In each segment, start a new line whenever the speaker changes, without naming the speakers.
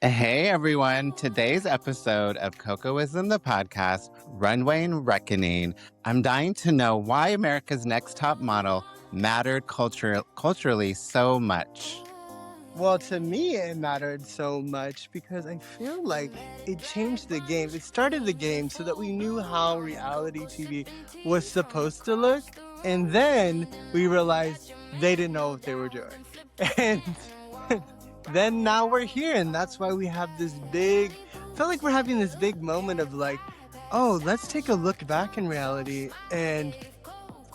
Hey everyone, today's episode of COCOISM, the podcast, Runway and Reckoning. I'm dying to know why America's Next Top Model mattered culturally so much.
Well, to me, it mattered so much because I feel like it changed the game. It started the game so that we knew how reality TV was supposed to look. And then we realized they didn't know what they were doing. And then now we're here. And that's why we have this I feel like we're having this big moment of like, oh, let's take a look back in reality and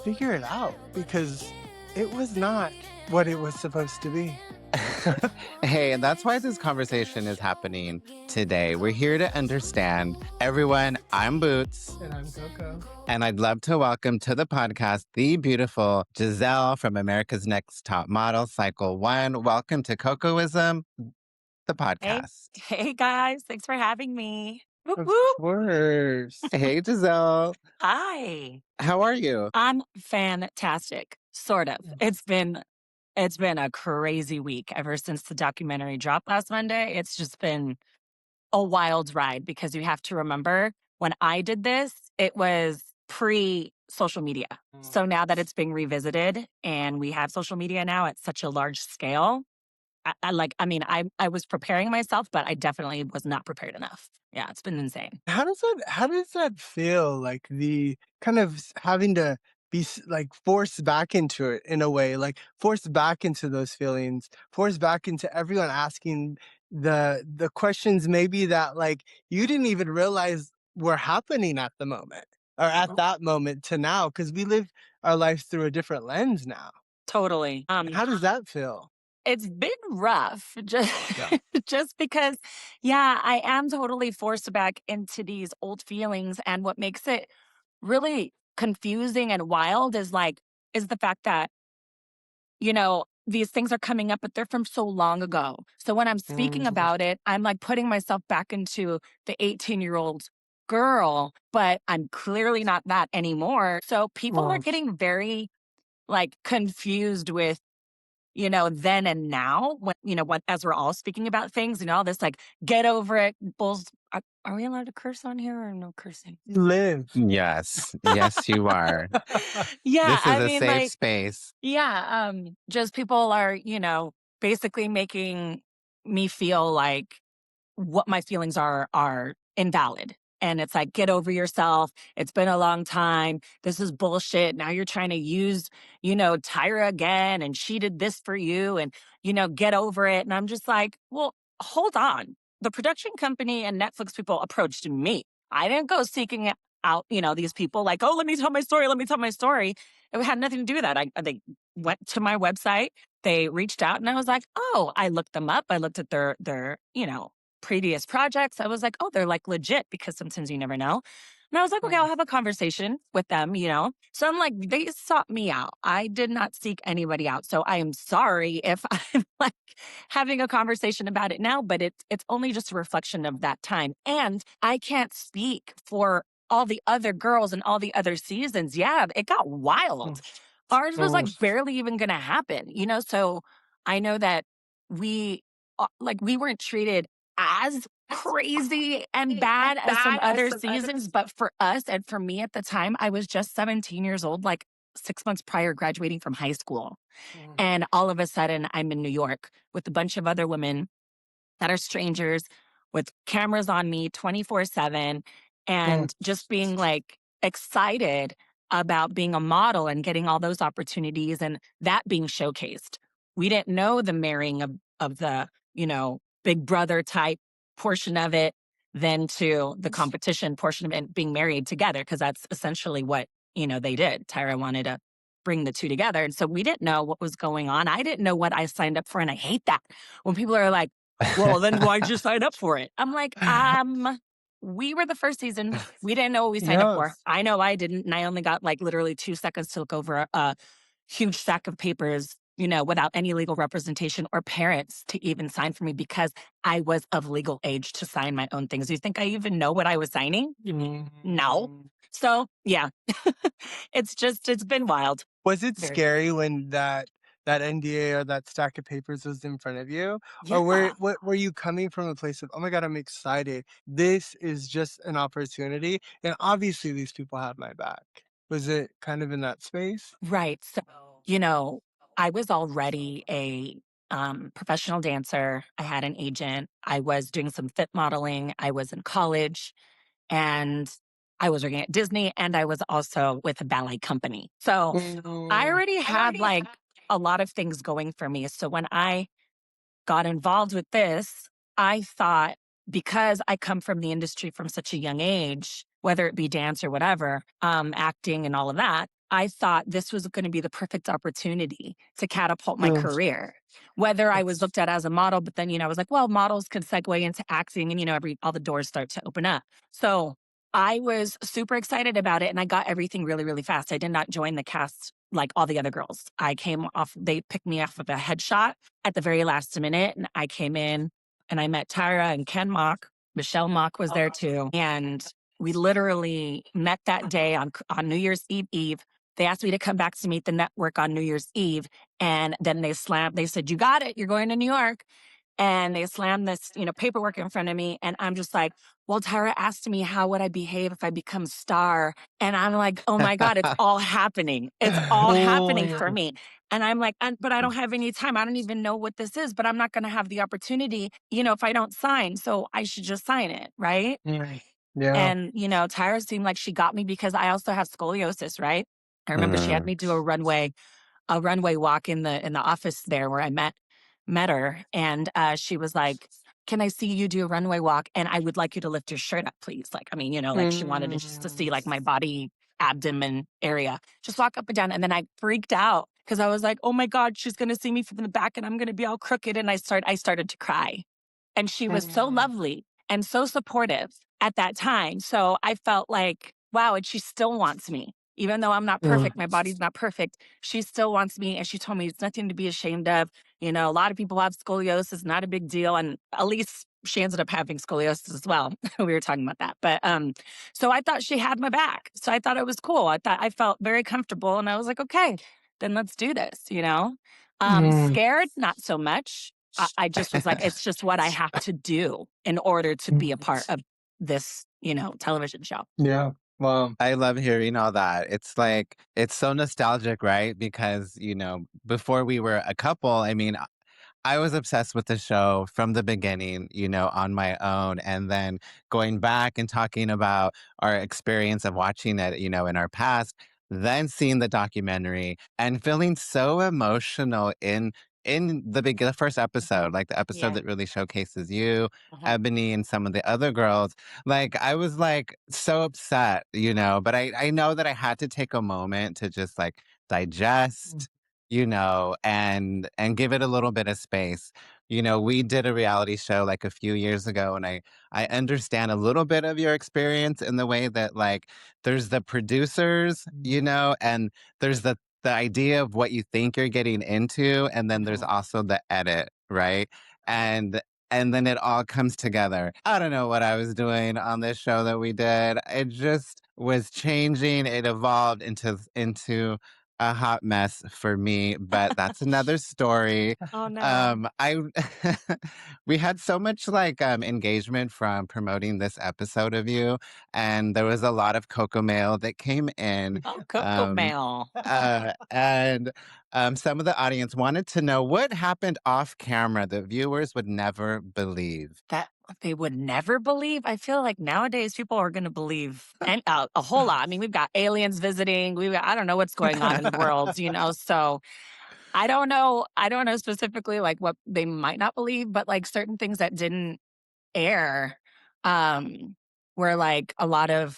figure it out because it was not what it was supposed to be.
Hey, and that's why this conversation is happening today. We're here to understand. Everyone, I'm Boots.
And I'm Coco.
And I'd love to welcome to the podcast the beautiful Giselle from America's Next Top Model, Cycle 1. Welcome to COCOISM, the podcast.
Hey guys, thanks for having me. Whoop,
Of
whoop.
course.
Hey, Giselle.
Hi.
How are you?
I'm fantastic, sort of. It's been a crazy week ever since the documentary dropped last Monday. It's just been a wild ride because you have to remember when I did this, it was pre-social media. So now that it's being revisited and we have social media now at such a large scale, I was preparing myself, but I definitely was not prepared enough. Yeah, it's been insane.
How does that feel? Like the kind of having to be like forced back into it in a way, like forced back into those feelings, forced back into everyone asking the questions maybe that like you didn't even realize were happening at the moment or at that moment to now because we live our lives through a different lens now.
Totally.
How does that feel?
It's been rough just
Yeah.
just because, yeah, I am totally forced back into these old feelings. And what makes it really confusing and wild is the fact that, these things are coming up, but they're from so long ago. So when I'm speaking about it, I'm like putting myself back into the 18-year-old girl, but I'm clearly not that anymore. So people are getting very confused with then and now, when as we're all speaking about things, all this get over it, bulls. Are we allowed to curse on here or no cursing?
Live.
Yes. Yes, you are.
Yeah,
This is a safe space.
yeah, just people are, basically making me feel like what my feelings are invalid. And it's like, get over yourself. It's been a long time. This is bullshit. Now you're trying to use, Tyra again. And she did this for you and, get over it. And I'm just like, well, hold on. The production company and Netflix people approached me. I didn't go seeking out, these people like, oh, let me tell my story. Let me tell my story. It had nothing to do with that. They went to my website. They reached out and I was like, oh, I looked them up. I looked at their previous projects. I was like, oh, they're like legit because sometimes you never know. And I was like, okay, I'll have a conversation with them, So I'm like, they sought me out. I did not seek anybody out. So I am sorry if I'm like having a conversation about it now, but it's only just a reflection of that time. And I can't speak for all the other girls and all the other seasons. Yeah, it got wild. Ours was like barely even going to happen, So I know that we weren't treated as crazy and bad as some other seasons, but for us and for me at the time, I was just 17 years old, like 6 months prior graduating from high school. And all of a sudden I'm in New York with a bunch of other women that are strangers with cameras on me 24/7 and just being like excited about being a model and getting all those opportunities and that being showcased. We didn't know the marrying of the, big brother type portion of it then to the competition portion of it being married together because that's essentially what, they did. Tyra wanted to bring the two together. And so we didn't know what was going on. I didn't know what I signed up for. And I hate that when people are like, well, then why'd you sign up for it? I'm like, we were the first season. We didn't know what we signed up for. I know I didn't. And I only got like literally 2 seconds to look over a huge stack of papers, without any legal representation or parents to even sign for me because I was of legal age to sign my own things. Do you think I even know what I was signing? No. So yeah, it's been wild.
Was it scary when that that NDA or that stack of papers was in front of you? Or
Yeah.
were you coming from a place of, "Oh my god, I'm excited. This is just an opportunity, and obviously these people have my back." Was it kind of in that space?
Right. So, you know, I was already a professional dancer. I had an agent. I was doing some fit modeling. I was in college and I was working at Disney and I was also with a ballet company. So I
Mm,
already had like a lot of things going for me. So when I got involved with this, I thought because I come from the industry from such a young age, whether it be dance or whatever, acting and all of that, I thought this was going to be the perfect opportunity to catapult my
mm,
career. Whether I was
that's
looked at as a model, but then, I was like, well, models could segue into acting and, all the doors start to open up. So I was super excited about it and I got everything really, really fast. I did not join the cast like all the other girls. They picked me off of a headshot at the very last minute. And I came in and I met Tyra and Ken Mock. Michelle Mock was there too. And we literally met that day on New Year's Eve. They asked me to come back to meet the network on New Year's Eve. And then they said, you got it. You're going to New York. And they slammed this, paperwork in front of me. And I'm just like, well, Tyra asked me, how would I behave if I become a star? And I'm like, oh my God, it's all happening. It's all happening for
mm,
me. And I'm like, but I don't have any time. I don't even know what this is, but I'm not going to have the opportunity, if I don't sign. So I should just sign it. Right.
mm. Yeah.
And, Tyra seemed like she got me because I also have scoliosis. Right. I remember she had
Mm.
me do a runway walk in the office there where I met her, and she was like, "Can I see you do a runway walk? And I would like you to lift your shirt up, please." Like, I mean, like she wanted to just to see
Mm,
like my body abdomen area. Just walk up and down, and then I freaked out because I was like, "Oh my God, she's gonna see me from the back, and I'm gonna be all crooked." And I started to cry, and she was so
mm,
lovely and so supportive at that time. So I felt like, wow, and she still wants me. Even though I'm not
mm,
perfect, my body's not perfect, she still wants me. And she told me it's nothing to be ashamed of. A lot of people have scoliosis, not a big deal. And at least she ended up having scoliosis as well. We were talking about that. But so I thought she had my back. So I thought it was cool. I felt very comfortable and I was like, okay, then let's do this.
mm,
Scared, not so much. I just was like, it's just what I have to do in order to be a part
mm.
of this, television show.
Yeah. Wow.
I love hearing all that. It's like, it's so nostalgic, right? Because, before we were a couple, I mean, I was obsessed with the show from the beginning, on my own. And then going back and talking about our experience of watching it, in our past, then seeing the documentary and feeling so emotional in the first episode, like the episode
Yeah.
that really showcases you,
Uh-huh.
Ebony, and some of the other girls. Like I was like so upset, but I know that I had to take a moment to just like
Mm,
digest, and give it a little bit of space. We did a reality show like a few years ago, and I understand a little bit of your experience in the way that like there's the producers,
mm,
and there's the idea of what you think you're getting into, and then there's
Mhm.
also the edit, right? And and then it all comes together. I don't know what I was doing on this show that we did. It just was changing. It evolved into a hot mess for me, but that's another story.
Oh no.
I we had so much like engagement from promoting this episode of you, and there was a lot of Coco mail that came in.
Oh, Coco
Um,
Mail.
and some of the audience wanted to know what happened off camera that viewers would never believe.
That they would never believe. I feel like nowadays people are going to believe and a whole lot. I mean, we've got aliens visiting. I don't know what's going on in the world, So I don't know specifically like what they might not believe, but like certain things that didn't air, um, were like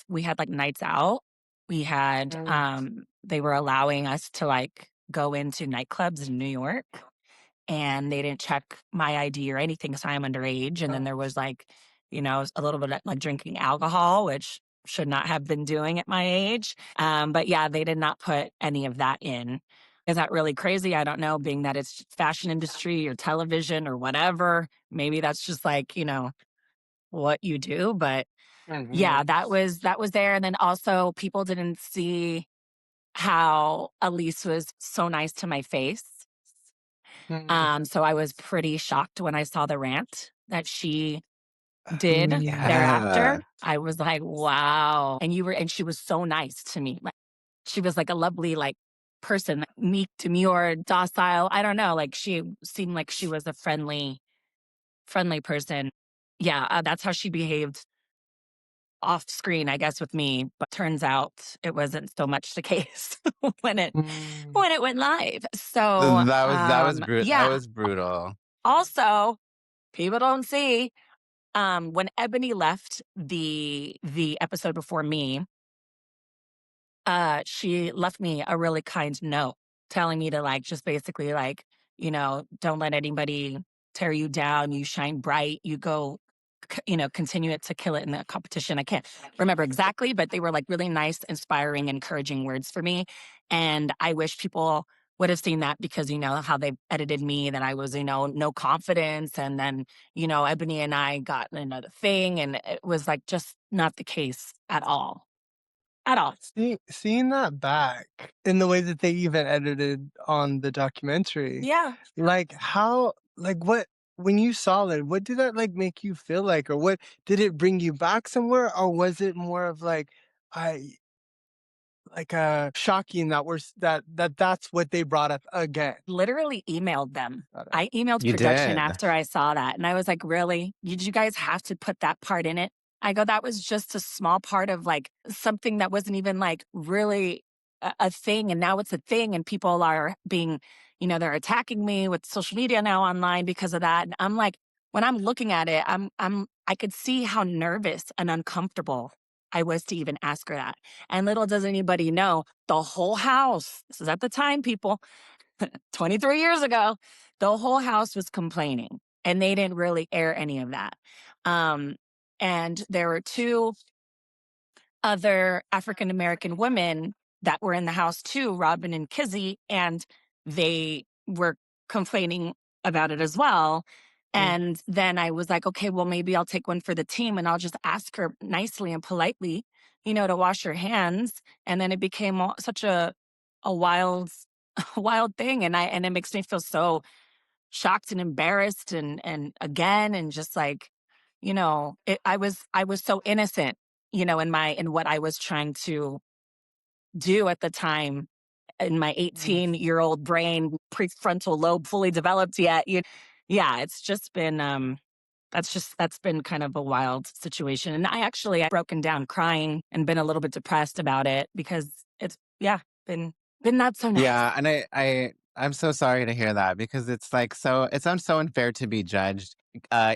we had like nights out. We had
mm,
they were allowing us to like go into nightclubs in New York and they didn't check my ID or anything, so I'm underage. And then there was like, a little bit of like drinking alcohol, which should not have been doing at my age. But yeah, they did not put any of that in. Is that really crazy? I don't know, being that it's fashion industry or television or whatever. Maybe that's just like, what you do. But
mhm,
yeah, that was there. And then also people didn't see how Elise was so nice to my face. So I was pretty shocked when I saw the rant that she did
Yeah.
thereafter. I was like, wow. And she was so nice to me. Like, she was like a lovely, like, person, like, meek, demure, docile. I don't know. Like, she seemed like she was a friendly person. Yeah, that's how she behaved off screen, I guess, with me. But turns out it wasn't so much the case when it
Mm.
when it went live. So
That
yeah.
was brutal.
Also, people don't see when Ebony left the episode before me, she left me a really kind note telling me to, like, just basically, like, don't let anybody tear you down. You shine bright. You go, continue it to kill it in the competition. I can't remember exactly, but they were like really nice, inspiring, encouraging words for me. And I wish people would have seen that because, how they edited me, that I was, no confidence. And then, Ebony and I got in another thing, and it was like just not the case at all. At all.
Seeing that back in the way that they even edited on the documentary,
Yeah.
like what when you saw it, what did that like make you feel like, or what did it bring you back somewhere, or was it more of like I shocking that that's what they brought up again?
Literally emailed them.
Got it.
I emailed
You
production
did.
after I saw that, and I was like, "Really? Did you guys have to put that part in it?" I go, "That was just a small part of, like, something that wasn't even, like, really a thing, and now it's a thing, and people are being, they're attacking me with social media now online because of that." And I'm like, when I'm looking at it, I could see how nervous and uncomfortable I was to even ask her that. And little does anybody know, the whole house, this is at the time, people, 23 years ago, the whole house was complaining, and they didn't really air any of that. Um, and there were two other African American women that were in the house too, Robin and Kizzy, and they were complaining about it as well.
Mm.
And then I was like, okay, well, maybe I'll take one for the team and I'll just ask her nicely and politely, to wash her hands. And then it became such a wild, a wild thing. And it makes me feel so shocked and embarrassed and just like, I was so innocent, in what I was trying to do at the time, in my
Mm.
18-year-old brain, prefrontal lobe fully developed yet. Yeah, it's just been that's been kind of a wild situation. And I broken down crying and been a little bit depressed about it because it's, yeah, been not so nice.
Yeah, and I'm so sorry to hear that because it's like so unfair to be judged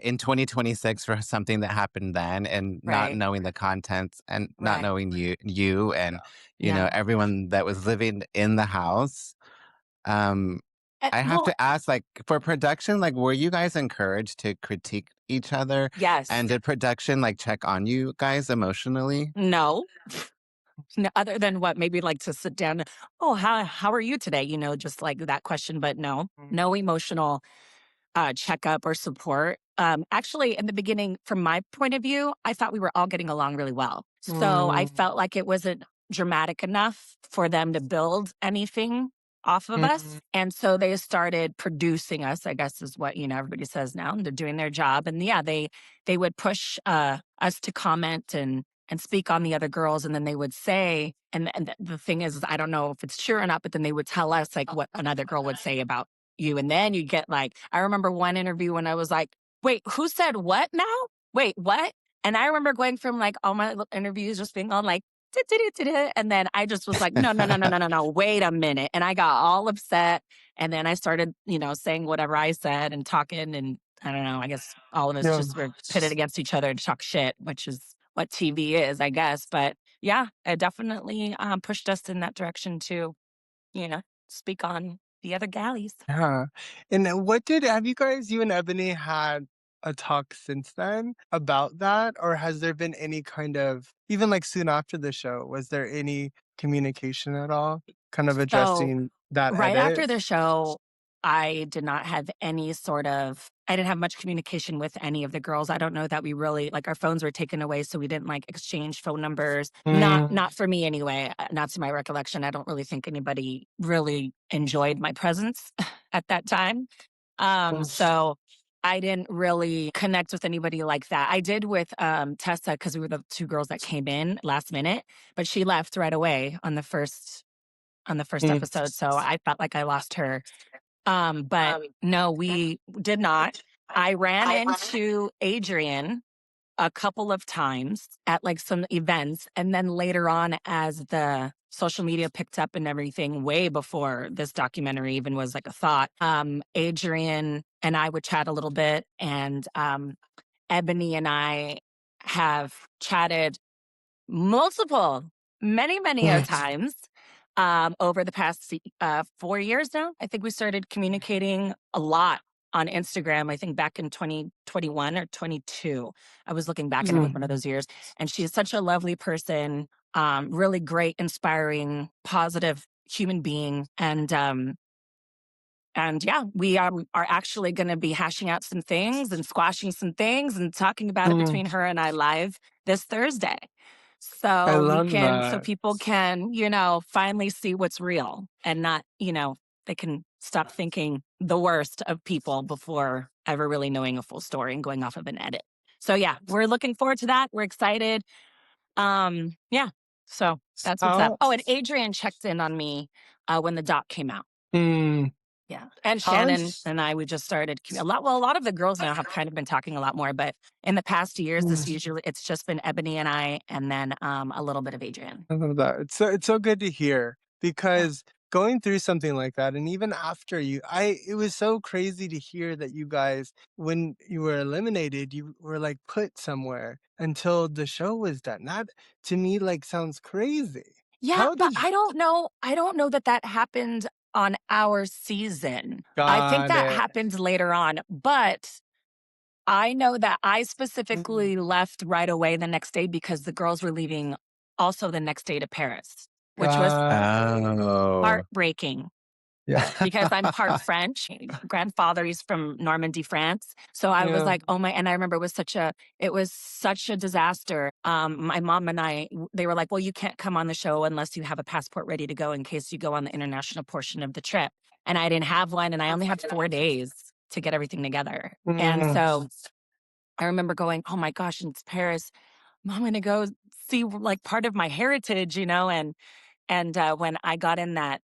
in 2026 for something that happened then and not
Right.
knowing the contents and not
Right.
knowing you and
Yeah.
everyone that was living in the house. Um I have
Well,
to ask, like, for production, like, were you guys encouraged to critique each other?
yes.
And did production like check on you guys emotionally?
No. No, other than what, maybe like to sit down, "Oh, how are you today?" Just like that question, but no.
Mm.
No emotional checkup or support. Actually, in the beginning, from my point of view, I thought we were all getting along really well. So I
Mm.
felt like it wasn't dramatic enough for them to build anything off of us.
Mm.
And so they started producing us, I guess is what, everybody says now. And they're doing their job. And yeah, they would push us to comment and speak on the other girls. And then they would say, and the thing is, I don't know if it's true or not, but then they would tell us like what another girl would say about you. And then you get like, I remember one interview when I was like, wait, who said what now? Wait, what? And I remember going from like all my interviews just being on like, and then I just was like, no, no, no, no, no, no, no, wait a minute. And I got all upset. And then I started, saying whatever I said and talking. And I don't know, I guess all of us
Yeah.
just were pitted against each other to talk shit, which is what TV is, I guess. But yeah, it definitely pushed us in that direction to, speak on the other galleys.
Yeah. And what did have you and Ebony had a talk since then about that? Or has there been any kind of, even like soon after the show, was there any communication at all? Kind of
So
addressing that
right
edit?
after the show, I did not have I didn't have much communication with any of the girls. I don't know that we really, like, our phones were taken away, so we didn't like exchange phone numbers. Not
Mm.
not for me anyway, not to my recollection. I don't really think anybody really enjoyed my presence at that time. So I didn't really connect with anybody like that. I did with Tessa because we were the two girls that came in last minute, but she left right away on the first episode. So I felt like I lost her. But no, we did not. I ran into Adrian a couple of times at like some events. And then later on, as the social media picked up and everything, way before this documentary even was like a thought, Adrian and I would chat a little bit. And Ebony and I have chatted many a times over the past 4 years now. I think we started communicating a lot on Instagram, I think back in 2021 or 22. I was looking back and it was one of those years. And she is such a lovely person, really great, inspiring, positive human being. And yeah, we are actually going to be hashing out some things and squashing some things and talking about it between her and I live this Thursday.
I
So
love
so
that.
people can, finally see what's real and not, they can stop thinking the worst of people before ever really knowing a full story and going off of an edit. So yeah, we're looking forward to that. We're excited. Yeah. So that's what's up.
How
Oh, and Adrian checked in on me when the doc came out.
mm,
Yeah. And
how
Shannon
is
and I, we just started a lot of the girls now have kind of been talking a lot more, but in the past years, it's just been Ebony and I, and then a little bit of Adrian.
I love that. It's so good to hear because going through something like that, and even after it was so crazy to hear that you guys, when you were eliminated, you were like put somewhere until the show was done. That to me like sounds crazy.
Yeah,
How
but
did you
I don't know. I don't know that that happened on our season. I think
got
that
it?
happened later on, but I know that I specifically left right away the next day because the girls were leaving also the next day to Paris, which was
Got it.
Oh.
heartbreaking
Yeah.
because I'm part French. Grandfather is from Normandy, France. So I was
Yeah.
like, oh my, and I remember it was such a disaster. My mom and they were like, well, you can't come on the show unless you have a passport ready to go in case you go on the international portion of the trip. And I didn't have one, and I only had 4 days to get everything together. And
Mm.
so I remember going, oh my gosh, it's Paris. I'm going to go see like part of my heritage, and when I got in that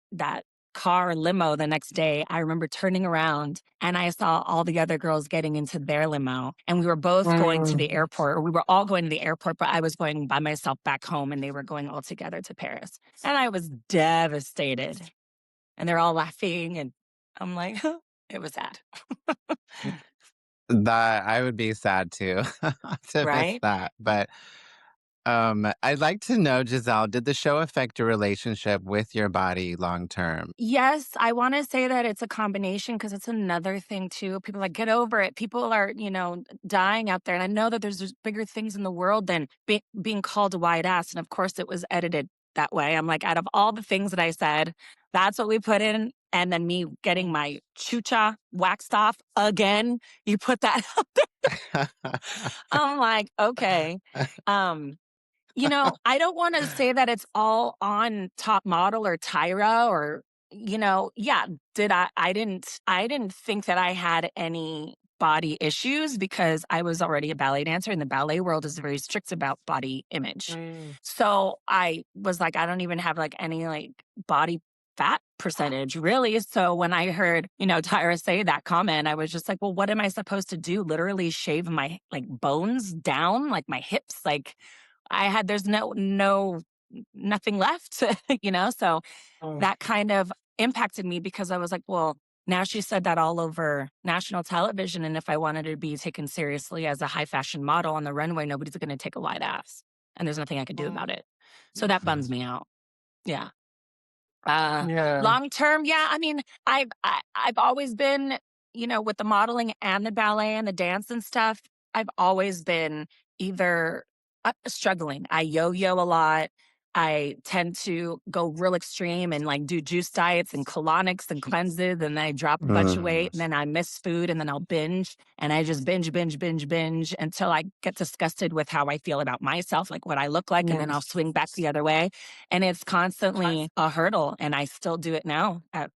car limo the next day, I remember turning around and I saw all the other girls getting into their limo, and we were both going to the airport, or we were all going to the airport, but I was going by myself back home, and they were going all together to Paris, and I was devastated. And they're all laughing, and I'm like, it was sad,
That I would be sad too to miss
right?
that. But I'd like to know, Giselle, did the show affect your relationship with your body long term?
Yes, I wanna say that it's a combination because it's another thing too. People are like, "Get over it." People are, dying out there, and I know that there's bigger things in the world than being called a white ass, and of course, it was edited that way. I'm like, out of all the things that I said, that's what we put in, and then me getting my chucha waxed off again, you put that I'm like, "Okay." Um I don't want to say that it's all on Top Model or Tyra or, yeah, I didn't think that I had any body issues because I was already a ballet dancer and the ballet world is very strict about body image.
Mm.
So I was like, I don't even have like any like body fat percentage really. So when I heard, Tyra say that comment, I was just like, well, what am I supposed to do? Literally shave my like bones down, like my hips, like there's nothing left, so
Oh.
that kind of impacted me because I was like, well, now she said that all over national television. And if I wanted to be taken seriously as a high fashion model on the runway, nobody's going to take a wide ass. And there's nothing I could do about it. So that bums me out. Yeah.
Yeah.
Long term, yeah. I mean, I've always been, with the modeling and the ballet and the dance and stuff. I've always been either struggling. I yo-yo a lot. I tend to go real extreme and like do juice diets and colonics and cleanses, and then I drop a bunch of
Mm.
weight, and then I miss food, and then I'll binge, and I just binge until I get disgusted with how I feel about myself, like what I look like, and then I'll swing back the other way. And it's constantly a hurdle, and I still do it now at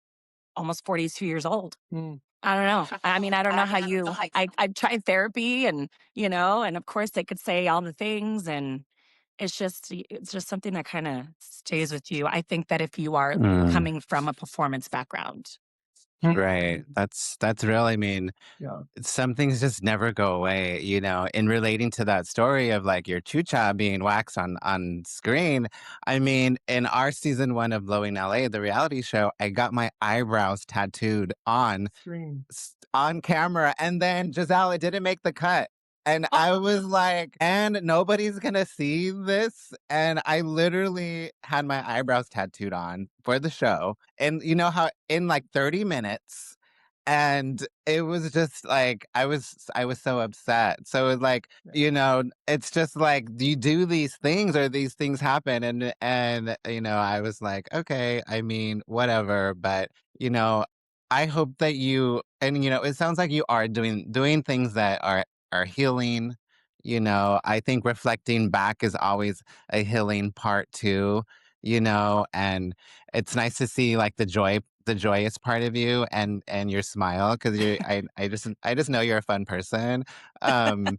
almost 42 years old.
Mm.
I don't know. I mean, I don't know how you, I've tried therapy and, and of course they could say all the things and it's just something that kind of stays with you. I think that if you are coming from a performance background.
Right. That's real. I mean,
Yeah.
some things just never go away, in relating to that story of like your chucha being waxed on screen. I mean, in our season 1 of Blowing LA, the reality show, I got my eyebrows tattooed
Screen.
on camera, and then Giselle, it didn't make the cut. And
Oh.
I was like, and nobody's gonna see this. And I literally had my eyebrows tattooed on for the show. And you know how in like 30 minutes, and it was just like I was so upset. So it's like, it's just like you do these things or these things happen, and I was like, okay, I mean, whatever, but I hope that it sounds like you are doing things that are healing. I think reflecting back is always a healing part too, and it's nice to see like the joyous part of you and your smile, because I just know you're a fun person. Um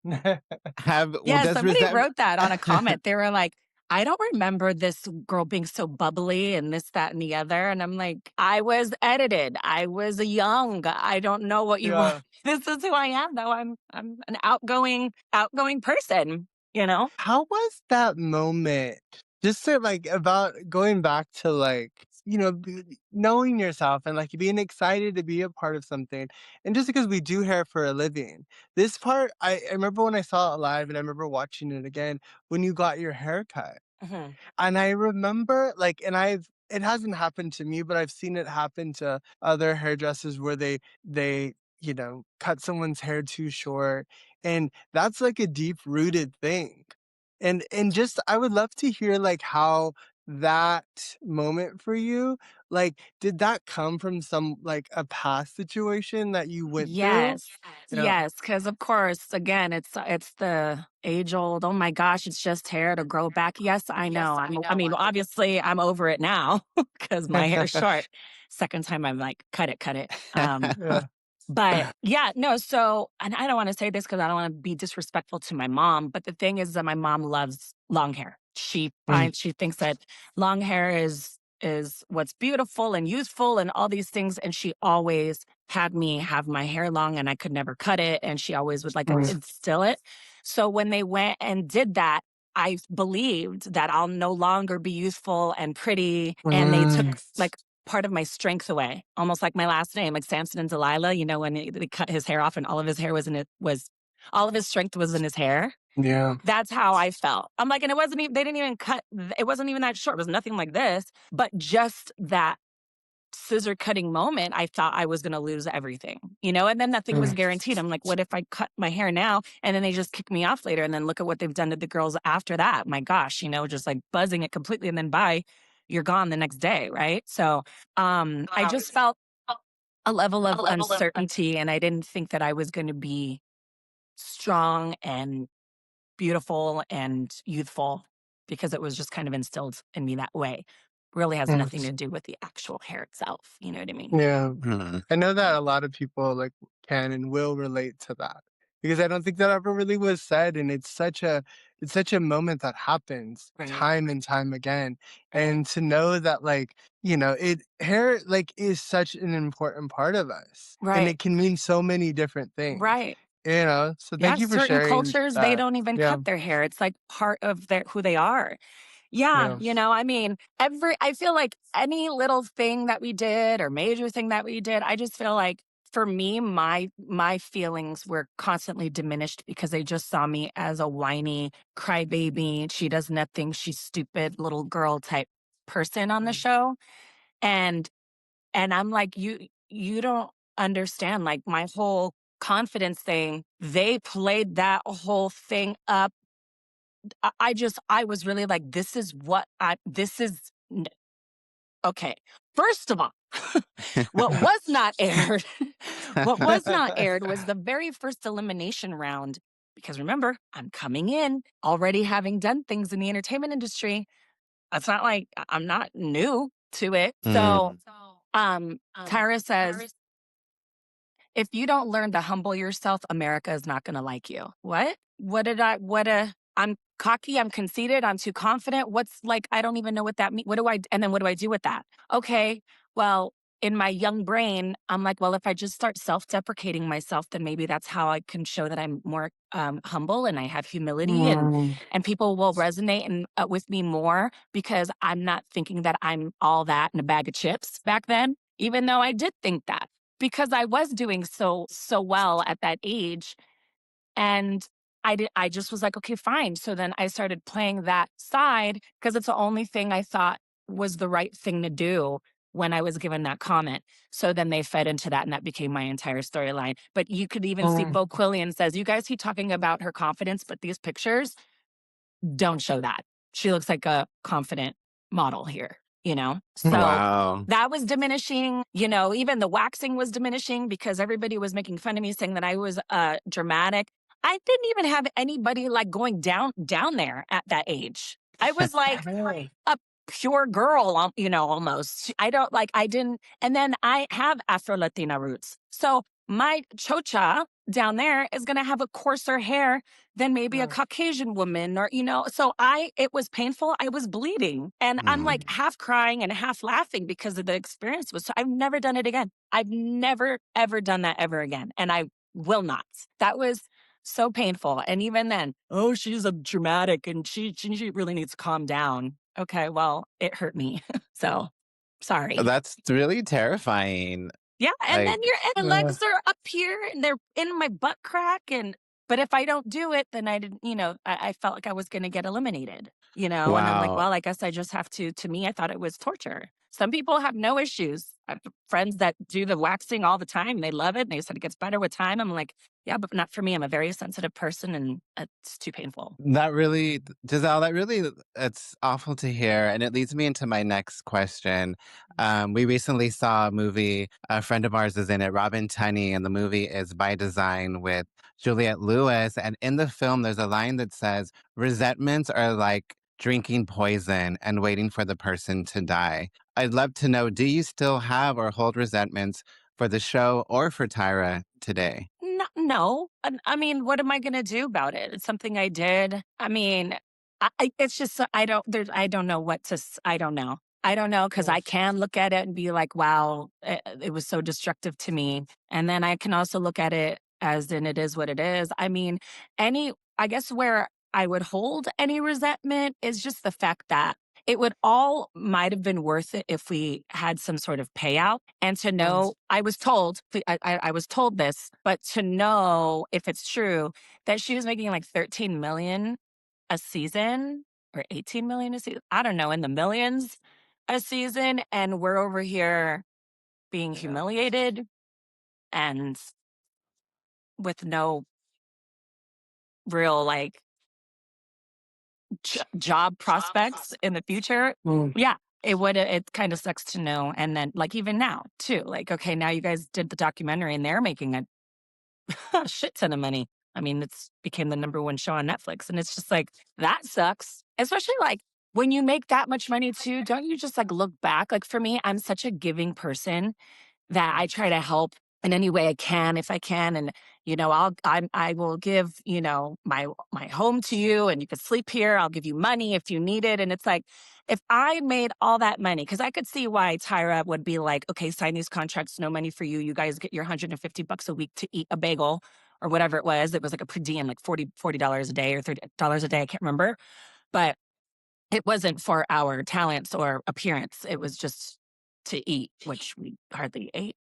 Yeah,
does
somebody
resent
wrote that on a comment. They were like, I don't remember this girl being so bubbly and this, that, and the other. And I'm like, I was edited. I was young. I don't know what you want.
Yeah.
This is who I am, though. I'm an outgoing person,
How was that moment? Just to like about going back to like, knowing yourself and like being excited to be a part of something. And just because we do hair for a living, this part, I remember when I saw it live and I remember watching it again when you got your hair cut.
Mhm.
And I remember like, it hasn't happened to me, but I've seen it happen to other hairdressers where they, cut someone's hair too short. And that's like a deep rooted thing. And just, I would love to hear like how that moment for you, like, did that come from some, like a past situation that you went through?
Yes.
Yeah.
Yes, because of course, again, it's the age old, oh my gosh, it's just hair to grow back. Yes, I know. I mean, obviously, I'm over it now because my hair's short. Second time I'm like, cut it.
Yeah.
But yeah, no, so, and I don't want to say this because I don't want to be disrespectful to my mom, but the thing is that my mom loves long hair.
Mm.
She thinks that long hair is what's beautiful and youthful and all these things. And she always had me have my hair long and I could never cut it. And she always would like
Mm.
instill it. So when they went and did that, I believed that I'll no longer be youthful and pretty. And they took like part of my strength away, almost like my last name, like Samson and Delilah, when they cut his hair off and all of his hair all of his strength was in his hair.
Yeah.
That's how I felt. I'm like, and it wasn't even, they didn't even cut, it wasn't even that short. It was nothing like this, but just that scissor cutting moment, I thought I was going to lose everything, and then nothing was guaranteed. I'm like, what if I cut my hair now and then they just kick me off later? And then look at what they've done to the girls after that. My gosh, just like buzzing it completely. And then bye, you're gone the next day. Right. So, I just felt a level of uncertainty and I didn't think that I was going to be strong and beautiful and youthful because it was just kind of instilled in me that way. Really has nothing to do with the actual hair itself. You know what I mean?
Yeah.
Hmm.
I know that a lot of people like can and will relate to that because I don't think that ever really was said, and it's such a moment that happens
Right.
time and time again, and to know that like it hair like is such an important part of us, and
Right.
it can mean so many different things.
Right.
So
Yeah.
thank you for
Certain
sharing
cultures, they
that.
don't even
Yeah,
cut their hair. It's like part of who they are. Yeah,
yeah,
I mean, I feel like any little thing that we did or major thing that we did, I just feel like for me, my feelings were constantly diminished because they just saw me as a whiny crybaby. She does nothing. She's stupid little girl type person on the show. And I'm like, you don't understand. Like my whole confidence thing, they played that whole thing up. I was really like, okay. First of all, what was not aired, what was not aired was the very first elimination round. Because remember, I'm coming in already having done things in the entertainment industry. It's not like I'm not new to it. So Tyra says, if you don't learn to humble yourself, America is not going to like you. What? I'm cocky, I'm conceited, I'm too confident. What's like, I don't even know what that means. And then what do I do with that? Okay, well, in my young brain, I'm like, well, if I just start self-deprecating myself, then maybe that's how I can show that I'm more humble and I have humility, and people will resonate with me more because I'm not thinking that I'm all that in a bag of chips back then, even though I did think that because I was doing so well at that age. And I just was like, okay, fine. So then I started playing that side because it's the only thing I thought was the right thing to do when I was given that comment. So then they fed into that and that became my entire storyline. But you could even see Bo Quillian says, you guys keep talking about her confidence, but these pictures don't show that. She looks like a confident model here, you know? So
Wow.
that was diminishing, you know, even the waxing was diminishing because everybody was making fun of me saying that I was dramatic. I didn't even have anybody like going down there at that age. I was like a pure girl, you know, almost. I didn't, and then I have Afro-Latina roots. So my chocha down there is going to have a coarser hair than maybe a Caucasian woman or, you know, so it was painful. I was bleeding and I'm like half crying and half laughing because of the experience so I've never done it again. I've never, ever done that ever again. And I will not. That was so painful. And even then, oh, she's a dramatic and she really needs to calm down. Okay, well, it hurt me. So sorry.
That's really terrifying.
Yeah, and then
Like,
your legs are up here and they're in my butt crack but if I don't do it, then I didn't, you know, I felt like I was gonna get eliminated, you know, and I'm like,
wow.
well, I guess I just have to me, I thought it was torture. Some people have no issues. I have friends that do the waxing all the time. They love it. And they said it gets better with time. I'm like, yeah, but not for me. I'm a very sensitive person and it's too painful.
That really, Giselle, it's awful to hear. And it leads me into my next question. We recently saw a movie, a friend of ours is in it, Robin Tunney, and the movie is By Design with Juliette Lewis. And in the film, there's a line that says, resentments are like drinking poison and waiting for the person to die. I'd love to know, do you still have or hold resentments for the show or for Tyra today?
No. I mean, what am I going to do about it? It's something I did. I mean, it's just, I don't know what to, I don't know. I don't know because I can look at it and be like, wow, it was so destructive to me. And then I can also look at it as in it is what it is. I mean, I guess where I would hold any resentment is just the fact that it would all might have been worth it if we had some sort of payout and to know I was told I was told this, but to know if it's true that she was making like 13 million a season or 18 million a season, I don't know, in the millions a season, and we're over here being humiliated and with no real like job prospects in the future. Yeah, it kind of sucks to know. And then like even now too, like, okay, now you guys did the documentary and they're making a shit ton of money. I mean, it's became the #1 show on Netflix. And it's just like, that sucks. Especially like when you make that much money too, don't you just like look back? Like for me, I'm such a giving person that I try to help in any way I can, if I can. And, you know, I will give, you know, my home to you and you could sleep here. I'll give you money if you need it. And it's like, if I made all that money, because I could see why Tyra would be like, okay, sign these contracts, no money for you. You guys get your $150 a week to eat a bagel or whatever it was. It was like a per diem, like $40 a day or $30 a day. I can't remember. But it wasn't for our talents or appearance. It was just to eat, which we hardly ate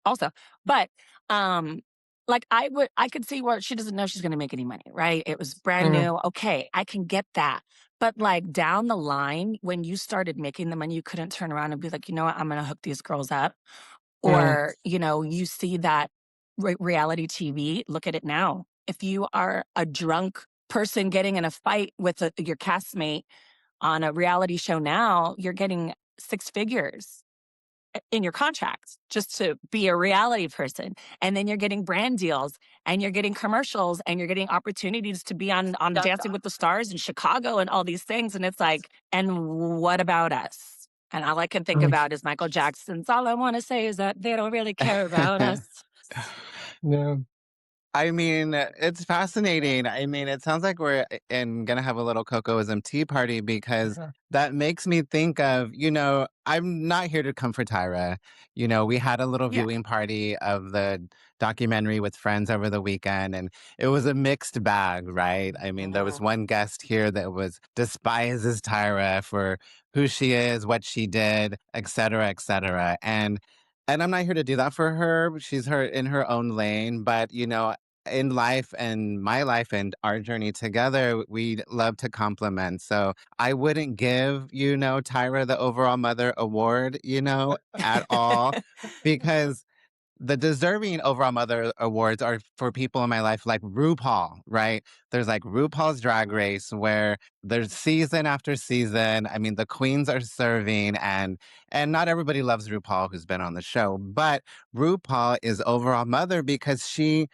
also. But like I could see where she doesn't know she's gonna make any money, right? It was brand new. Okay, I can get that. But like down the line, when you started making the money, you couldn't turn around and be like, you know what, I'm gonna hook these girls up. Or, you know, you see that reality TV, look at it now. If you are a drunk person getting in a fight with your castmate on a reality show now, you're getting 6 figures in your contracts just to be a reality person. And then you're getting brand deals and you're getting commercials and you're getting opportunities to be on Dancing with the Stars in Chicago and all these things. And it's like, and what about us? And all I can think about is Michael Jackson's, all I want to say is that they don't really care about us.
No.
I mean, it's fascinating. I mean, it sounds like we're gonna have a little Cocoism tea party because that makes me think of, I'm not here to comfort Tyra. We had a little
Yeah.
viewing party of the documentary with friends over the weekend, and it was a mixed bag, right? I mean, there was one guest here that was despises Tyra for who she is, what she did, et cetera, et cetera. And I'm not here to do that for her. She's in her own lane, but in life and my life and our journey together, we love to compliment. So I wouldn't give, Tyra the overall mother award, at all, because the deserving overall mother awards are for people in my life like RuPaul, right? There's like RuPaul's Drag Race where there's season after season. I mean, the queens are serving and not everybody loves RuPaul who's been on the show, but RuPaul is overall mother because she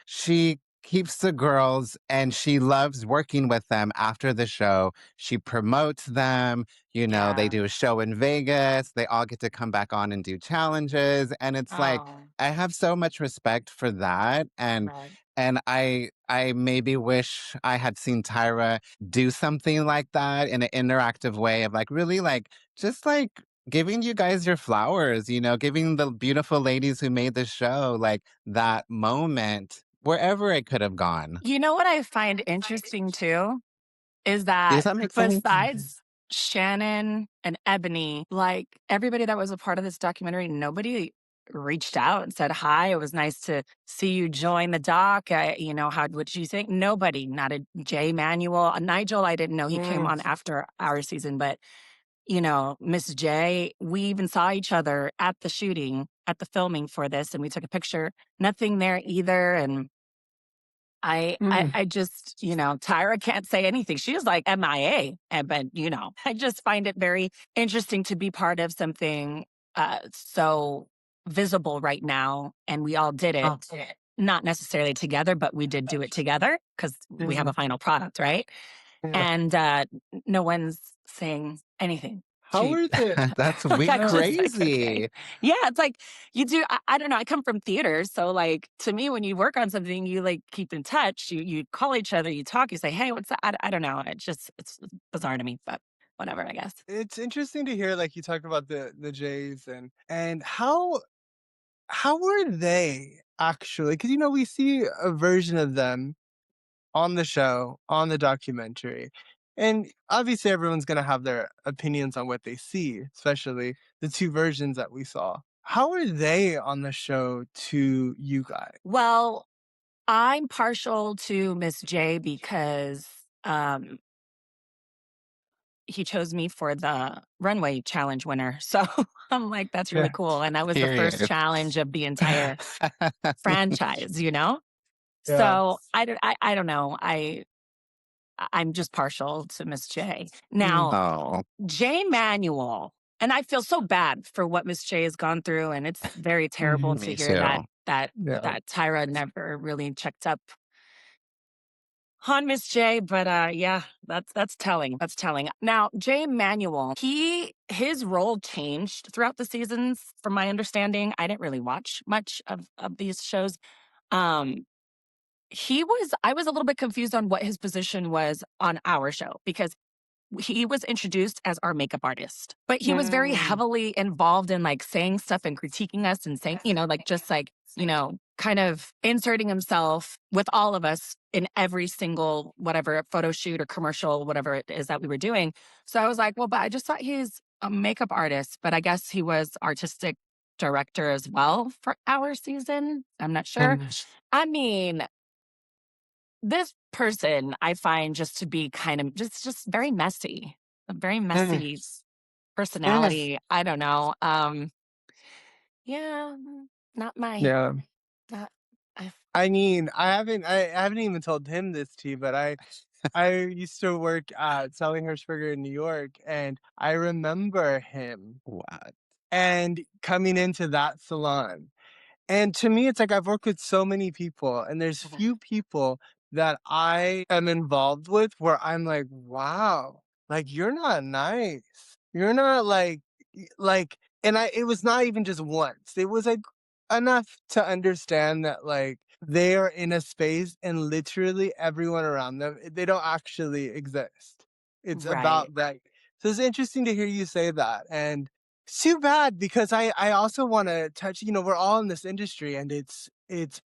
keeps the girls and she loves working with them after the show. She promotes them, they
Yeah.
do a show in Vegas, they all get to come back on and do challenges, and it's like
Oh,
I have so much respect for that, and
right.
I maybe wish I had seen Tyra do something like that in an interactive way of like really like just like giving you guys your flowers, giving the beautiful ladies who made the show like that moment wherever it could have gone.
You know what I find interesting too is
Does
that
that make sense?
besides Shannon and Ebony, like everybody that was a part of this documentary, nobody reached out and said hi. It was nice to see you join the doc. How what you think? Nobody, not a Jay Manuel, Nigel. I didn't know he came on after our season, but Miss J, we even saw each other at the shooting, at the filming for this, and we took a picture. Nothing there either, and I just, Tyra can't say anything. She was like MIA. But, I just find it very interesting to be part of something so visible right now. And we all did it, not necessarily together, but we did do it together because we have a final product, right? And no one's saying anything.
How
to
are the
That's
like I just like okay.
crazy.
Yeah, it's like you do I don't know, I come from theater, so like to me when you work on something you like keep in touch, you call each other, you talk, you say, "Hey, what's that?" I don't know. It's bizarre to me, but whatever, I guess.
it's interesting to hear like you talk about the Jays and how were they actually? Because we see a version of them on the show, on the documentary. And obviously everyone's gonna have their opinions on what they see, especially the two versions that we saw. How are they on the show to you guys?
Well, I'm partial to Miss J because he chose me for the Runway challenge winner. So I'm like, that's really
Yeah.
cool. And that was the first
Period.
challenge of the entire franchise.
Yeah.
So I don't know. I'm just partial to Miss J.
Mm.
Now,
Oh,
J Manuel, and I feel so bad for what Miss J has gone through, and it's very terrible to
me
hear that
too.
that
Yeah.
that Tyra never really checked up on Miss J, but yeah, that's telling. That's telling. Now, Jay Manuel, his role changed throughout the seasons, from my understanding. I didn't really watch much of these shows. Um, I was a little bit confused on what his position was on our show because he was introduced as our makeup artist, but he was very
Mm.
heavily involved in like saying stuff and critiquing us and saying, like just like, kind of inserting himself with all of us in every single whatever photo shoot or commercial, whatever it is that we were doing. So I was like, well, but I just thought he's a makeup artist, but I guess he was artistic director as well for our season. I'm not sure. I mean, this person I find just to be kind of just very messy, a very messy personality. I don't know. Yeah, not my,
Yeah.
not, I,
I mean, I haven't even told him this tea, but I used to work at Sellinghurst in New York, and I remember him
What?
and coming into that salon. And to me, it's like I've worked with so many people, and there's few people that I am involved with where I'm like, wow, like you're not nice. You're not like like, and it was not even just once. It was like enough to understand that like they are in a space and literally everyone around them, they don't actually exist. It's
Right.
about that. So it's interesting to hear you say that. And it's too bad because I also want to touch, we're all in this industry and it's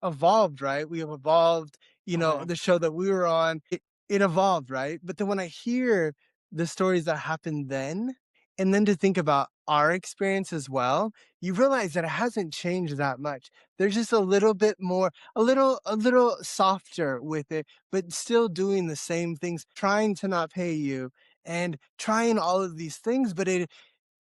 evolved, right? We have evolved,
Mhm.
the show that we were on, it evolved, right? But then when I hear the stories that happened then, and then to think about our experience as well, you realize that it hasn't changed that much. There's just a little bit more, a little softer with it, but still doing the same things, trying to not pay you and trying all of these things. But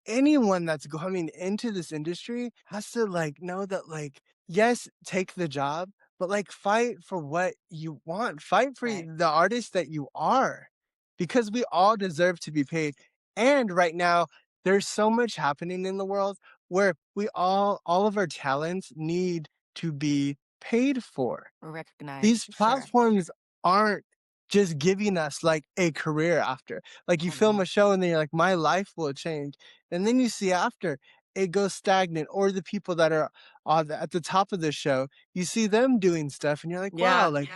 anyone that's coming into this industry has to like know that like yes, take the job, but like fight for what you want, fight for
Right.
the artist that you are, because we all deserve to be paid. And right now there's so much happening in the world where we all of our talents need to be paid for.
Recognized.
These
Sure.
platforms aren't just giving us like a career after. Like you film
Mhm.
a show and then you're like, my life will change. And then you see after it goes stagnant, or the people that are at the top of the show, you see them doing stuff and you're like, wow,
Yeah.
like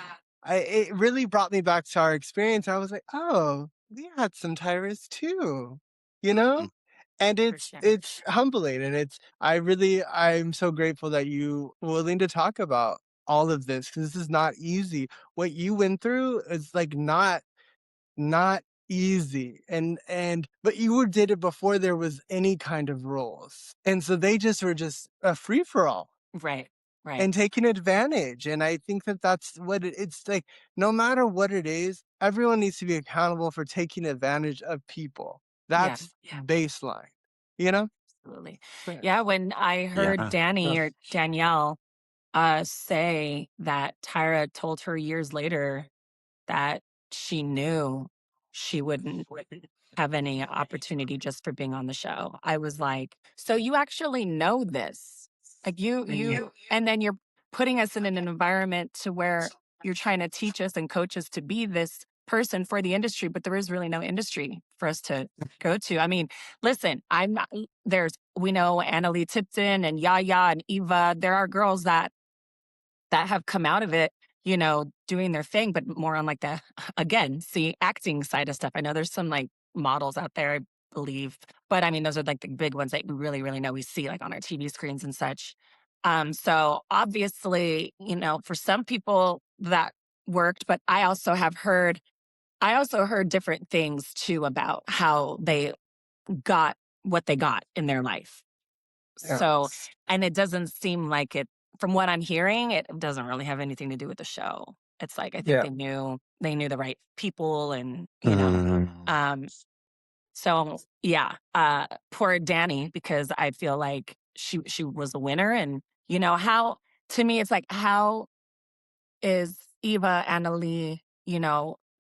it really brought me back to our experience. I was like, oh, we had some tyrants too, you know? And
For
it's
sure.
it's humbling and I'm so grateful that you willing to talk about all of this because this is not easy. What you went through is like not easy. And but did it before there was any kind of rules. And so they just were just a free for all
Right. Right.
and taking advantage. And I think that that's what it's like. No matter what it is, everyone needs to be accountable for taking advantage of people.
Yeah.
That's baseline, you know?
Absolutely.
Yeah.
Yeah. When I heard
Yeah.
Danny or Danielle say that Tyra told her years later that she knew she wouldn't have any opportunity just for being on the show. I was like, so you actually know this. Like and then you're putting us in an environment to where you're trying to teach us and coach us to be this person for the industry, but there is really no industry for us to go to. I mean, listen, I'm not, we know Annalie Tipton and Yaya and Eva. There are girls that have come out of it, doing their thing, but more on like the, again, see, acting side of stuff. I know there's some like models out there, I believe, but I mean, those are like the big ones that we really, really know we see like on our TV screens and such. So obviously, for some people that worked, but I also heard different things too about how they got what they got in their life.
Yeah.
So, and it doesn't seem like it, from what I'm hearing, it doesn't really have anything to do with the show. It's like, I think
Yeah.
they knew the right people and,
Mhm.
um, so yeah, poor Danny, because I feel like she was a winner. And, how, to me, it's like, how is Eva Annalie,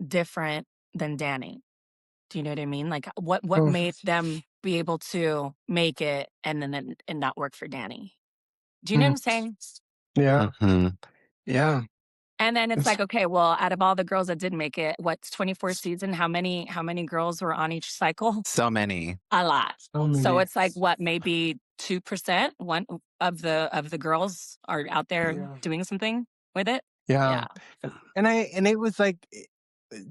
different than Danny? Do you know what I mean? Like, what
Oh,
made them be able to make it and then and not work for Danny? Do you know what
mm,
I'm saying?
yeah.
Mhm.
Yeah.
And then it's
It's,
like, okay, well, out of all the girls that did make it, what's 24 season? How many girls were on each cycle?
So many.
A lot.
so
So
many.
it's like what, maybe 2% one of the girls are out there
Yeah.
doing something with it.
Yeah.
Yeah.
And it was like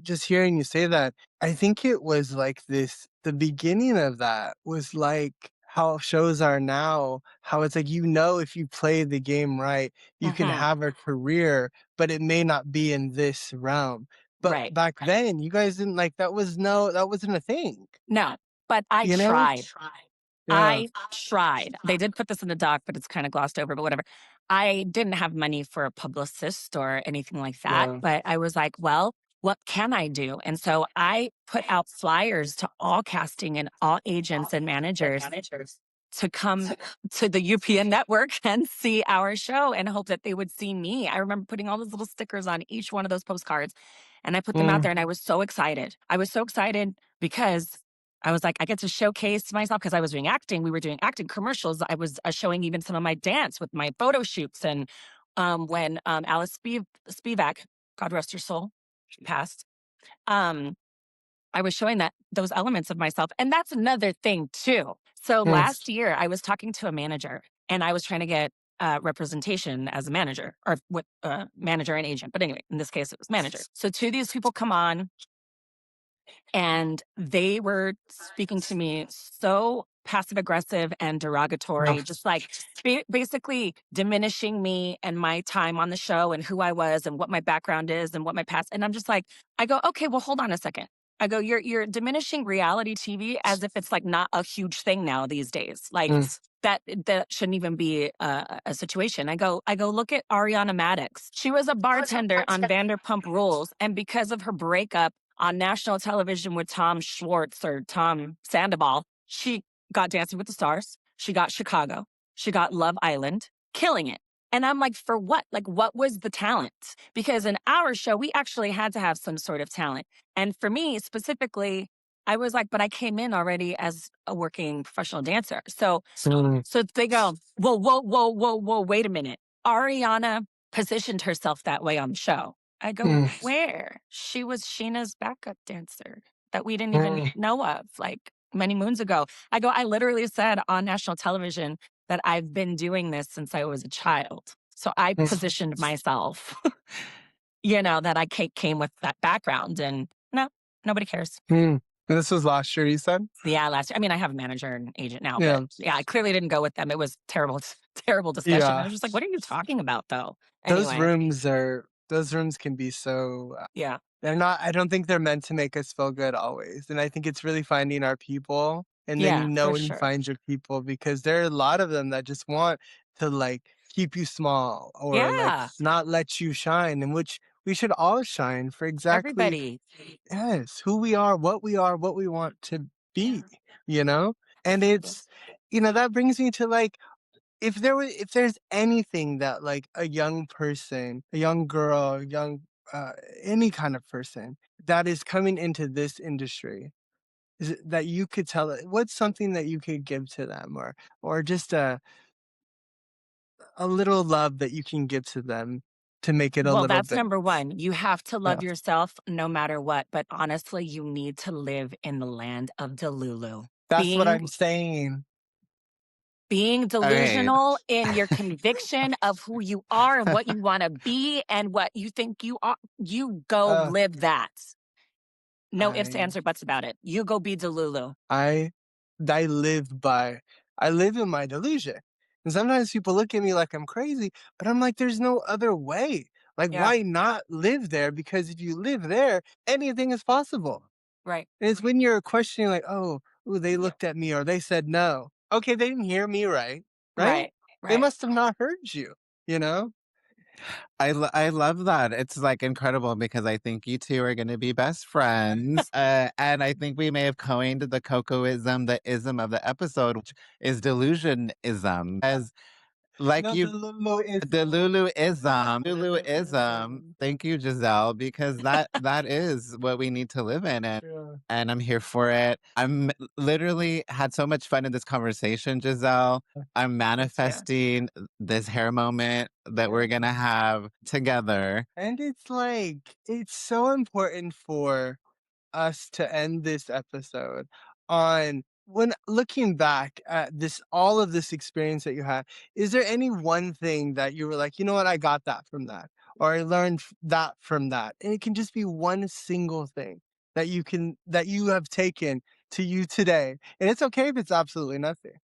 just hearing you say that, I think it was like the beginning of that was like how shows are now, how it's like, if you play the game right, you can
Hmm.
have a career, but it may not be in this realm. But
Right.
back then, you guys didn't like that wasn't a thing,
No, but I
you know?
tried.
Yeah.
I tried. They did put this in the doc, but it's kind of glossed over, but whatever. I didn't have money for a publicist or anything like that,
Yeah.
but I was like, well, what can I do? And so I put out flyers to all casting and all agents and managers to come to the UPN network and see our show and hope that they would see me. I remember putting all those little stickers on each one of those postcards and I put them out
Mm,
there and I was so excited. I was so excited because I was like, I get to showcase myself because I was doing acting. We were doing acting commercials. I was showing even some of my dance with my photo shoots. And when Alice Spivak, God rest her soul, she passed. Um, I was showing that those elements of myself. And that's another thing too. So last year I was talking to a manager and I was trying to get representation as a manager or with manager and agent. But anyway, in this case, it was manager. So two of these people come on and they were speaking to me so passive aggressive and derogatory, just like basically diminishing me and my time on the show and who I was and what my background is and what my past. And I'm just like, I go, okay, well, hold on a second. I go, you're diminishing reality TV as if it's like not a huge thing now these days. Like that shouldn't even be a situation. I go, look at Ariana Madix. She was a bartender on Vanderpump Rules, and because of her breakup on national television with Tom Schwartz or Tom Sandoval, she got Dancing with the Stars. She got Chicago. She got Love Island, killing it. And I'm like, for what? Like, what was the talent? Because in our show, we actually had to have some sort of talent. And for me specifically, I was like, but I came in already as a working professional dancer. So they go, whoa, wait a minute. Ariana positioned herself that way on the show. I go, where? She was Sheena's backup dancer that we didn't even know of, like many moons ago. I go, I literally said on national television that I've been doing this since I was a child. So I positioned myself, that I came with that background, and no, nobody cares.
And this was last year, you said?
Yeah, last year. I mean, I have a manager and agent now, but yeah, I clearly didn't go with them. It was terrible discussion. I was just like, what are you talking about though? Anyway.
Those rooms can be so
Yeah.
I don't think they're meant to make us feel good always. And I think it's really finding our people. And then when you find your people, because there are a lot of them that just want to like keep you small or like not let you shine, in which we should all shine for exactly
everybody.
Yes, who we are, what we want to be, And it's that brings me to like if there's anything that like a young person, a young girl, any kind of person that is coming into this industry, is it that you could tell what's something that you could give to them, or just a little love that you can give to them to make it a
Well,
little
that's
bit.
number one. You have to love yourself no matter what. But honestly, you need to live in the land of Delulu.
That's what I'm saying.
Being delusional in your conviction of who you are and what you want to be and what you think you are, you go live that. No ifs, ands, or buts about it. You go be Delulu.
I live in my delusion. And sometimes people look at me like I'm crazy, but I'm like, there's no other way. Like, why not live there? Because if you live there, anything is possible.
Right.
And it's when you're questioning, like, they looked at me or they said no. Okay, they didn't hear me right. Right? They must have not heard you,
I love that. It's like incredible because I think you two are going to be best friends. And I think we may have coined the COCOISM, the ism of the episode, which is delusionism. As like DeLulu-ism. Thank you, Giselle, because that is what we need to live in. And I'm here for it. I'm literally had so much fun in this conversation, Giselle. I'm manifesting this hair moment that we're going to have together.
And it's like, it's so important for us to end this episode on when looking back at all of this experience that you had, is there any one thing that you were like, you know what, I got that from that, or I learned that from that? And it can just be one single thing that you have taken to you today. And it's okay if it's absolutely nothing.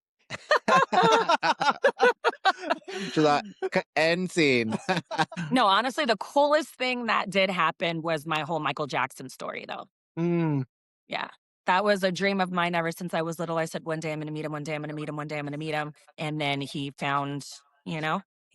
End scene.
No, honestly, the coolest thing that did happen was my whole Michael Jackson story, though. Yeah. That was a dream of mine ever since I was little. I said, one day I'm going to meet him, one day I'm going to meet him, one day I'm going to meet him. And then he found me.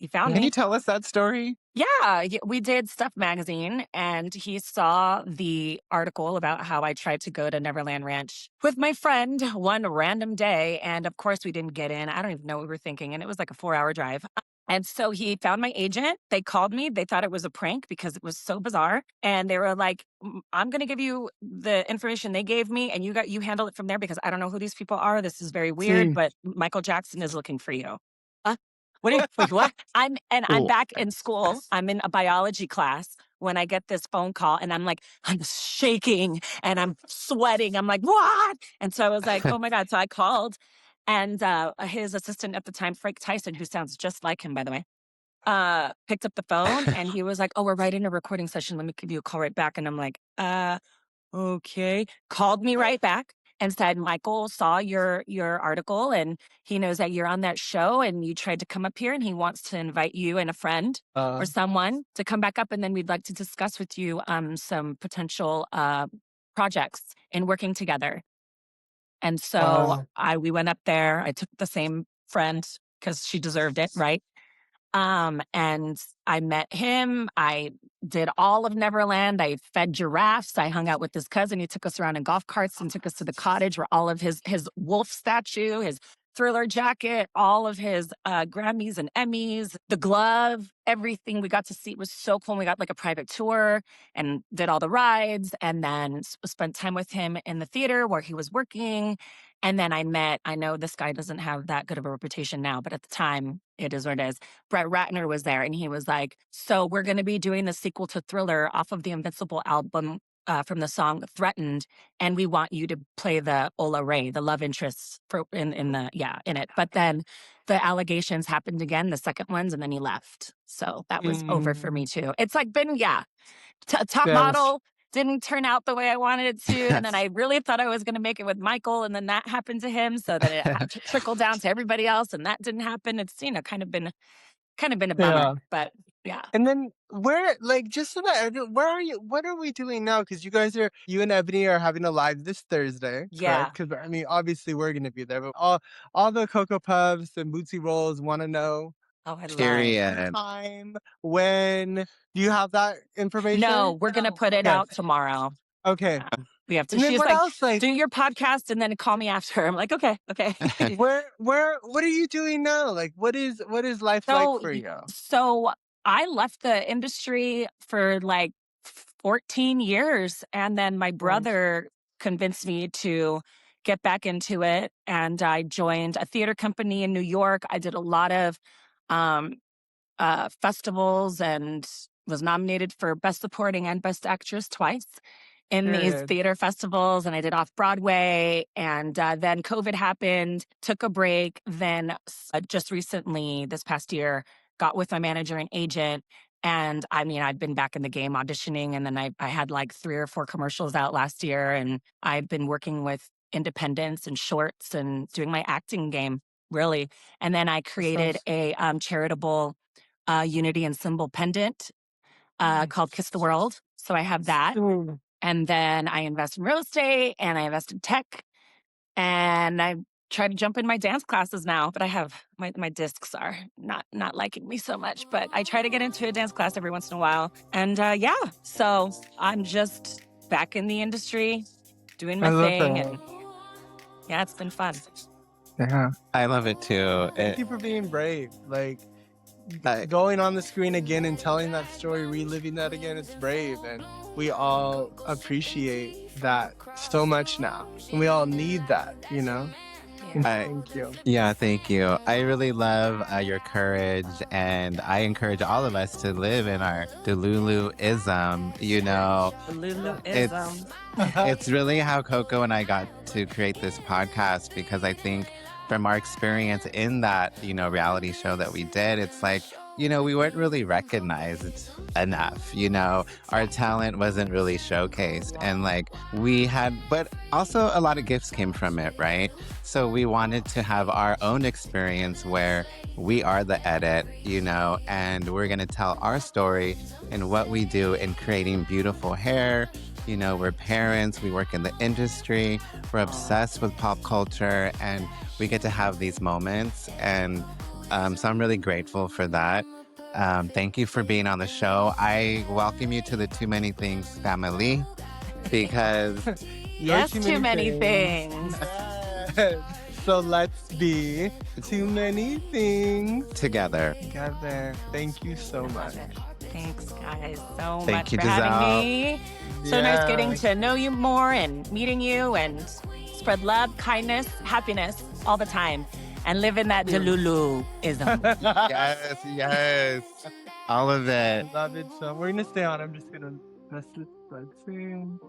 Can you tell us that story?
Yeah, we did Stuff Magazine, and he saw the article about how I tried to go to Neverland Ranch with my friend one random day. And of course, we didn't get in. I don't even know what we were thinking. And it was like a 4-hour drive. And so he found my agent. They called me. They thought it was a prank because it was so bizarre. And they were like, I'm going to give you the information they gave me, and you handle it from there because I don't know who these people are. This is very weird, but Michael Jackson is looking for you. What? I'm back in school. I'm in a biology class when I get this phone call and I'm shaking and I'm sweating. I'm like, what? And so I was like, oh my God. So I called, and his assistant at the time, Frank Tyson, who sounds just like him, by the way, picked up the phone, and he was like, oh, we're right in a recording session. Let me give you a call right back. And I'm like, okay. Called me right back and said, Michael saw your article, and he knows that you're on that show and you tried to come up here, and he wants to invite you and a friend or someone to come back up, and then we'd like to discuss with you some potential projects in working together. And so we went up there. I took the same friend because she deserved it, right? And I met him. I did all of Neverland. I fed giraffes. I hung out with his cousin. He took us around in golf carts and took us to the cottage where all of his wolf statue, his Thriller jacket, all of his Grammys and Emmys, the glove, everything we got to see was so cool. We got like a private tour and did all the rides, and then spent time with him in the theater where he was working. And then I know this guy doesn't have that good of a reputation now, but at the time, it is what it is. Brett Ratner was there, and he was like, so we're going to be doing the sequel to Thriller off of the Invincible album from the song Threatened, and we want you to play the Ola Ray, the love interest in it. But then the allegations happened again, the second ones, and then he left. So that was over for me too. It's like been, top model didn't turn out the way I wanted it to. And then I really thought I was going to make it with Michael, and then that happened to him. So then it had to trickle down to everybody else, and that didn't happen. It's, kind of been a bummer, but yeah.
And then where are you? What are we doing now? Because you and Ebony are having a live this Thursday.
Yeah.
Because obviously we're going to be there, but all the Cocoa Puffs and Bootsy Rolls want to know.
Oh, I
Period.
Time, when, do you have that information?
No, we're going to put it out tomorrow.
Okay.
We have to.
And then
She's
what
like,
else,
do your podcast and then call me after. I'm like, okay.
what are you doing now? Like, what is life like for you?
So I left the industry for like 14 years, and then my brother convinced me to get back into it, and I joined a theater company in New York. I did a lot of festivals and was nominated for Best Supporting and Best Actress twice in these theater festivals, and I did off-Broadway, and then COVID happened, took a break, then just recently, this past year, got with my manager and agent, and I've been back in the game auditioning, and then I had like 3 or 4 commercials out last year, and I've been working with independents and shorts and doing my acting game, really. And then I created a charitable unity and symbol pendant called Kiss the World. So I have that. And then I invest in real estate, and I invest in tech, and I try to jump in my dance classes now, but I have my discs are not liking me so much, but I try to get into a dance class every once in a while. And so I'm just back in the industry doing my thing. And it's been fun.
Yeah.
I love it too.
Thank you for being brave. Like, going on the screen again and telling that story, reliving that again, it's brave, and we all appreciate that so much now, and we all need that, Thank you.
Yeah, thank you. I really love your courage, and I encourage all of us to live in our DeLulu-ism,
DeLulu-ism.
It's really how Coco and I got to create this podcast, because I think from our experience in that, reality show that we did, it's like, we weren't really recognized enough, our talent wasn't really showcased, and but also a lot of gifts came from it, right? So we wanted to have our own experience where we are the edit, and we're going to tell our story and what we do in creating beautiful hair. We're parents, we work in the industry, we're obsessed with pop culture, and we get to have these moments. And so I'm really grateful for that. Thank you for being on the show. I welcome you to the Too Many Things family, because
yes, too many things.
So let's be Too Many Things
together.
Thank you so much.
Thanks, guys, so
Thank
much
you,
for
Giselle.
having me. So nice getting to know you more and meeting you, and spread love, kindness, happiness all the time, and live in that DeLulu-ism.
Yes. All of
I
it.
love it. So we're gonna stay on. I'm just gonna press this button.